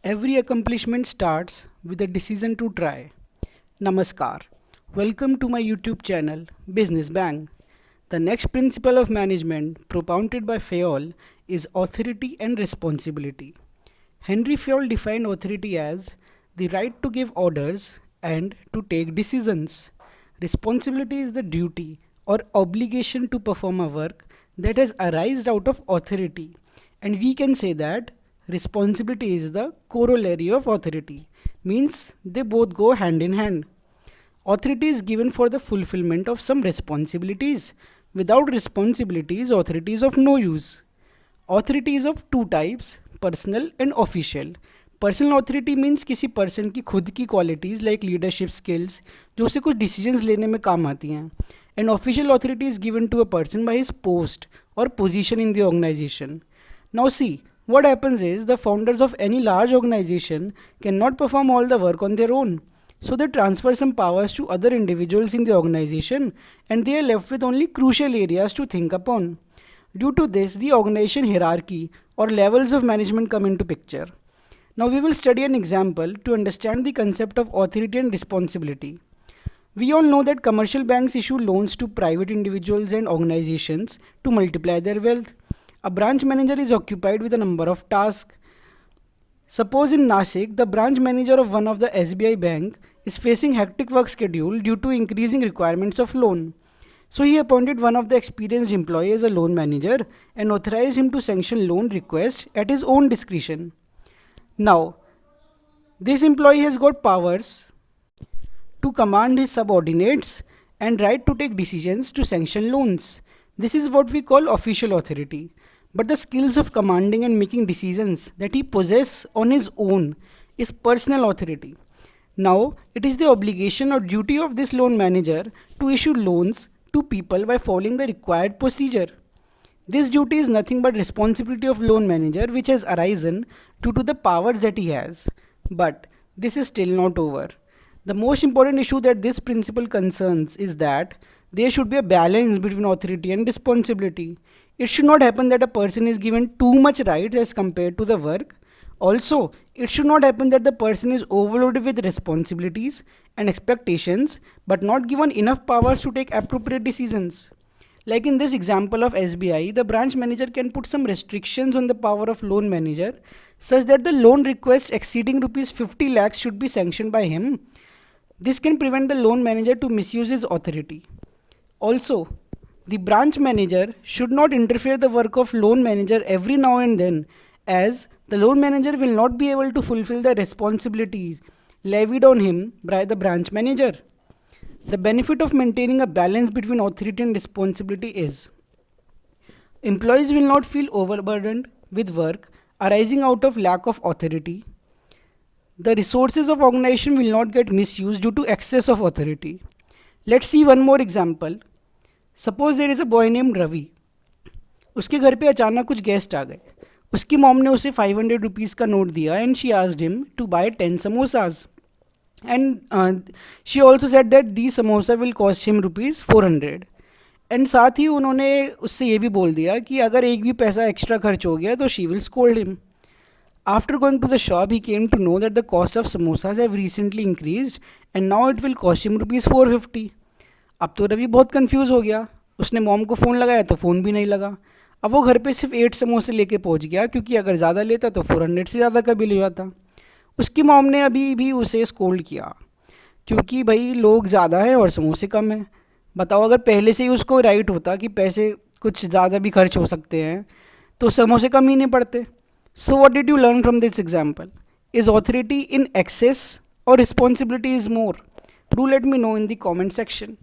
Every accomplishment starts with a decision to try. Namaskar. Welcome to my YouTube channel, Business Bang. The next principle of management propounded by Fayol is authority and responsibility. Henry Fayol defined authority as the right to give orders and to take decisions. Responsibility is the duty or obligation to perform a work that has arisen out of authority, and we can say that responsibility is the corollary of authority, means they both go hand in hand. Authority is given for the fulfillment of some responsibilities. Without responsibilities, authority is of no use. Authority is of two types, personal and official. Personal authority means किसी person की खुद की qualities like leadership skills जो उसे कुछ decisions लेने में काम आती हैं. And official authority is given to a person by his post और position in the organisation. Now see what happens is the founders of any large organization cannot perform all the work on their own. So they transfer some powers to other individuals in the organization and they are left with only crucial areas to think upon. Due to this, the organization hierarchy or levels of management come into picture. Now we will study an example to understand the concept of authority and responsibility. We all know that commercial banks issue loans to private individuals and organizations to multiply their wealth. A branch manager is occupied with a number of tasks. Suppose in Nashik, the branch manager of one of the SBI bank is facing hectic work schedule due to increasing requirements of loan. So he appointed one of the experienced employee as a loan manager and authorized him to sanction loan request at his own discretion. Now, this employee has got powers to command his subordinates and right to take decisions to sanction loans. This is what we call official authority. But the skills of commanding and making decisions that he possesses on his own is personal authority. Now, it is the obligation or duty of this loan manager to issue loans to people by following the required procedure. This duty is nothing but responsibility of loan manager which has arisen due to the powers that he has. But this is still not over. The most important issue that this principle concerns is that there should be a balance between authority and responsibility. It should not happen that a person is given too much rights as compared to the work. Also, it should not happen that the person is overloaded with responsibilities and expectations but not given enough powers to take appropriate decisions. Like in this example of SBI, the branch manager can put some restrictions on the power of loan manager such that the loan request exceeding rupees 50 lakhs should be sanctioned by him. This can prevent the loan manager to misuse his authority. Also, the branch manager should not interfere the work of loan manager every now and then, as the loan manager will not be able to fulfill the responsibilities levied on him by the branch manager. The benefit of maintaining a balance between authority and responsibility is employees will not feel overburdened with work arising out of lack of authority. The resources of organization will not get misused due to excess of authority. Let's see one more example. Suppose there is a boy named Ravi. उसके घर पे अचानक कुछ guest आ गए. उसकी mom ने उसे 500 rupees का नोट दिया and she asked him to buy 10 samosas and she also said that the samosa will cost him rupees 400. And साथ ही उन्होंने उससे ये भी बोल दिया कि अगर एक भी पैसा एक्स्ट्रा खर्च हो गया तो she will scold him. After going to the shop, he came to know that the cost of samosas have recently increased and now it will cost him rupees 450. अब तो रवि बहुत कंफ्यूज हो गया. उसने मॉम को फ़ोन लगाया तो phone भी नहीं लगा. अब वो घर पे सिर्फ 8 समोसे लेके पहुंच गया क्योंकि अगर ज़्यादा लेता तो 400 से ज़्यादा का बिल हो जाता. उसकी मॉम ने अभी भी उसे स्कोल्ड किया क्योंकि भाई लोग ज़्यादा हैं और समोसे कम हैं. बताओ अगर पहले से ही उसको राइट होता कि पैसे कुछ ज़्यादा भी खर्च हो सकते हैं तो समोसे कम ही नहीं पड़ते. So what did you learn from this example? Is authority in excess or responsibility is more? Do let me know in the comment section.